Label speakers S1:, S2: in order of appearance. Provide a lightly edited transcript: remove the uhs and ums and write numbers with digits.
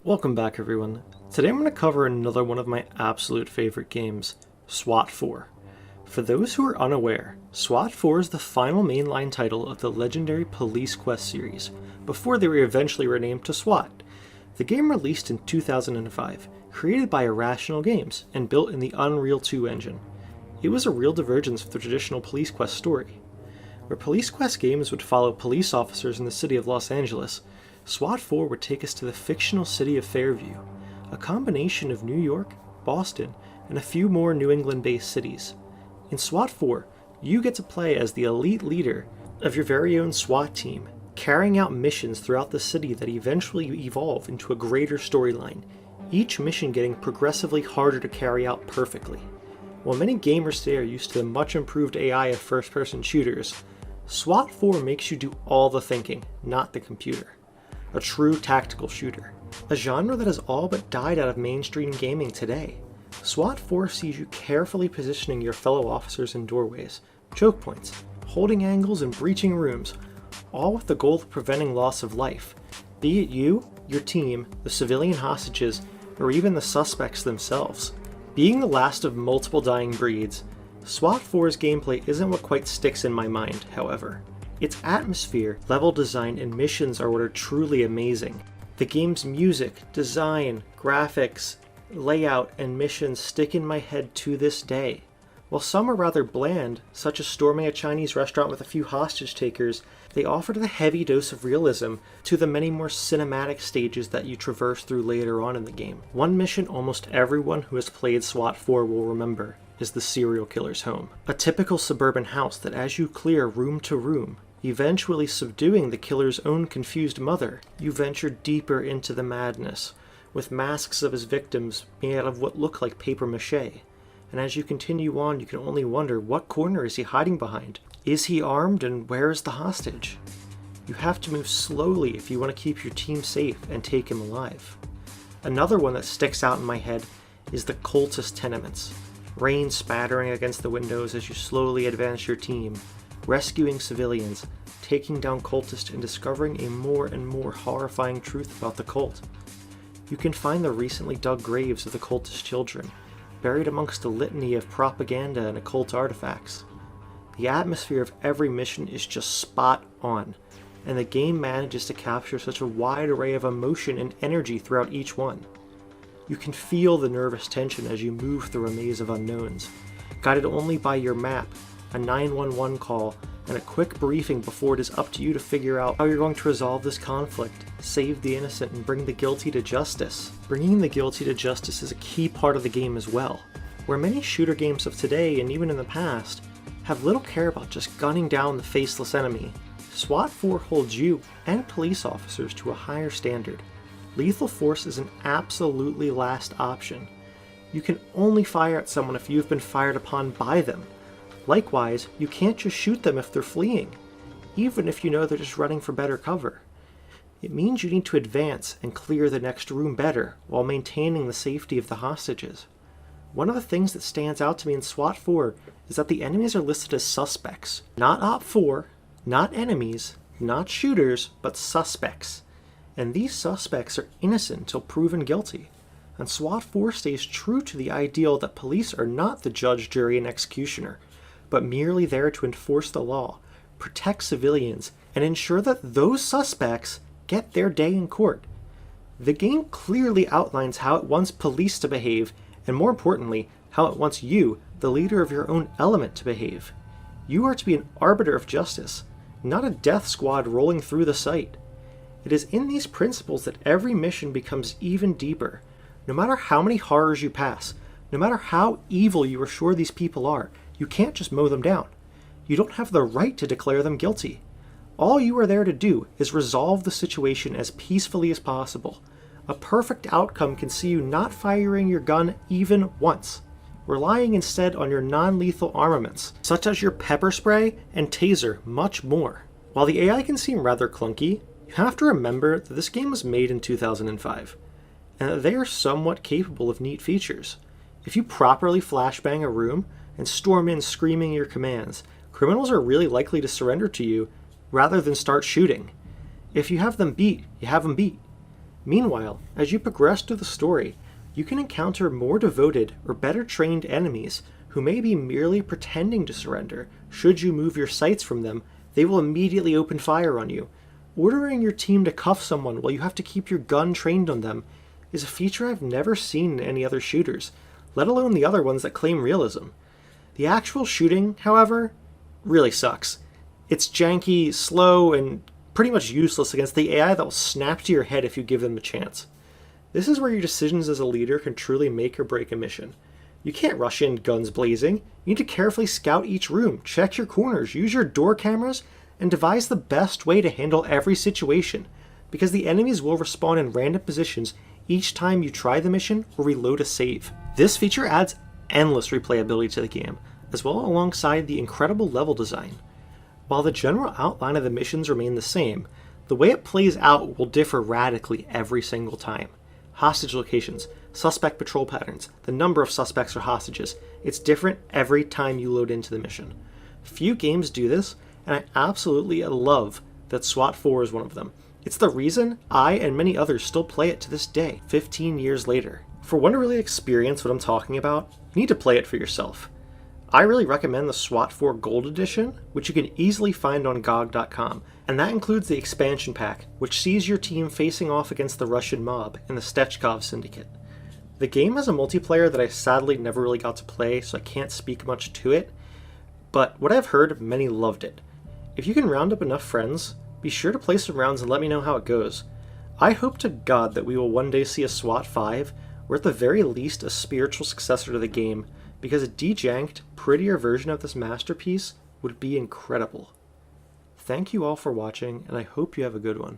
S1: Welcome back, everyone. Today I'm going to cover another one of my absolute favorite games, Swat 4. For those who are unaware, Swat 4 is the final mainline title of the legendary Police Quest series, before they were eventually renamed to SWAT. The game released in 2005, created by Irrational Games, and built in the Unreal 2 engine. It was a real divergence from the traditional Police Quest story. Where Police Quest games would follow police officers in the city of Los Angeles, SWAT 4 would take us to the fictional city of Fairview, a combination of New York, Boston, and a few more New England-based cities. In SWAT 4, you get to play as the elite leader of your very own SWAT team, carrying out missions throughout the city that eventually evolve into a greater storyline, each mission getting progressively harder to carry out perfectly. While many gamers today are used to the much improved AI of first-person shooters, SWAT 4 makes you do all the thinking, not the computer. A true tactical shooter. A genre that has all but died out of mainstream gaming today. SWAT 4 sees you carefully positioning your fellow officers in doorways, choke points, holding angles, and breaching rooms, all with the goal of preventing loss of life, be it you, your team, the civilian hostages, or even the suspects themselves. Being the last of multiple dying breeds, SWAT 4's gameplay isn't what quite sticks in my mind, however. Its atmosphere, level design, and missions are what are truly amazing. The game's music, design, graphics, layout, and missions stick in my head to this day. While some are rather bland, such as storming a Chinese restaurant with a few hostage takers, they offer the heavy dose of realism to the many more cinematic stages that you traverse through later on in the game. One mission almost everyone who has played SWAT 4 will remember is the serial killer's home. A typical suburban house that as you clear room to room, eventually subduing the killer's own confused mother, you venture deeper into the madness, with masks of his victims made out of what look like paper mache. And as you continue on, you can only wonder, what corner is he hiding behind? Is he armed, and where is the hostage? You have to move slowly if you want to keep your team safe and take him alive. Another one that sticks out in my head is the cultist tenements. Rain spattering against the windows as you slowly advance your team, rescuing civilians, taking down cultists, and discovering a more and more horrifying truth about the cult. You can find the recently dug graves of the cultist children, buried amongst a litany of propaganda and occult artifacts. The atmosphere of every mission is just spot on, and the game manages to capture such a wide array of emotion and energy throughout each one. You can feel the nervous tension as you move through a maze of unknowns, guided only by your map, a 911 call, and a quick briefing before it is up to you to figure out how you're going to resolve this conflict, save the innocent, and bring the guilty to justice. Bringing the guilty to justice is a key part of the game as well, where many shooter games of today, and even in the past, have little care about just gunning down the faceless enemy. SWAT 4 holds you and police officers to a higher standard. Lethal force is an absolutely last option. You can only fire at someone if you've been fired upon by them. Likewise, you can't just shoot them if they're fleeing, even if you know they're just running for better cover. It means you need to advance and clear the next room better while maintaining the safety of the hostages. One of the things that stands out to me in SWAT 4 is that the enemies are listed as suspects. Not OP4, not enemies, not shooters, but suspects. And these suspects are innocent until proven guilty. And SWAT 4 stays true to the ideal that police are not the judge, jury, and executioner, but merely there to enforce the law, protect civilians, and ensure that those suspects get their day in court. The game clearly outlines how it wants police to behave, and more importantly, how it wants you, the leader of your own element, to behave. You are to be an arbiter of justice, not a death squad rolling through the site. It is in these principles that every mission becomes even deeper. No matter how many horrors you pass, no matter how evil you are sure these people are, you can't just mow them down. You don't have the right to declare them guilty. All you are there to do is resolve the situation as peacefully as possible. A perfect outcome can see you not firing your gun even once, relying instead on your non-lethal armaments, such as your pepper spray and taser, much more. While the AI can seem rather clunky, you have to remember that this game was made in 2005, and that they are somewhat capable of neat features. If you properly flashbang a room and storm in screaming your commands, criminals are really likely to surrender to you rather than start shooting. If you have them beat, you have them beat. Meanwhile, as you progress through the story, you can encounter more devoted or better trained enemies who may be merely pretending to surrender. Should you move your sights from them, they will immediately open fire on you. Ordering your team to cuff someone while you have to keep your gun trained on them is a feature I've never seen in any other shooters, let alone the other ones that claim realism. The actual shooting, however, really sucks. It's janky, slow, and pretty much useless against the AI that will snap to your head if you give them a chance. This is where your decisions as a leader can truly make or break a mission. You can't rush in guns blazing. You need to carefully scout each room, check your corners, use your door cameras, and devise the best way to handle every situation, because the enemies will respawn in random positions each time you try the mission or reload a save. This feature adds endless replayability to the game, as well alongside the incredible level design. While the general outline of the missions remain the same, the way it plays out will differ radically every single time. Hostage locations, suspect patrol patterns, the number of suspects or hostages, it's different every time you load into the mission. Few games do this, and I absolutely love that SWAT 4 is one of them. It's the reason I and many others still play it to this day, 15 years later. For one to really experience what I'm talking about, you need to play it for yourself. I really recommend the SWAT 4 Gold Edition, which you can easily find on GOG.com, and that includes the expansion pack, which sees your team facing off against the Russian mob and the Stechkov Syndicate. The game has a multiplayer that I sadly never really got to play, so I can't speak much to it, but what I've heard, many loved it. If you can round up enough friends, be sure to play some rounds and let me know how it goes. I hope to God that we will one day see a SWAT 5, or at the very least a spiritual successor to the game, because a dejanked, prettier version of this masterpiece would be incredible. Thank you all for watching, and I hope you have a good one.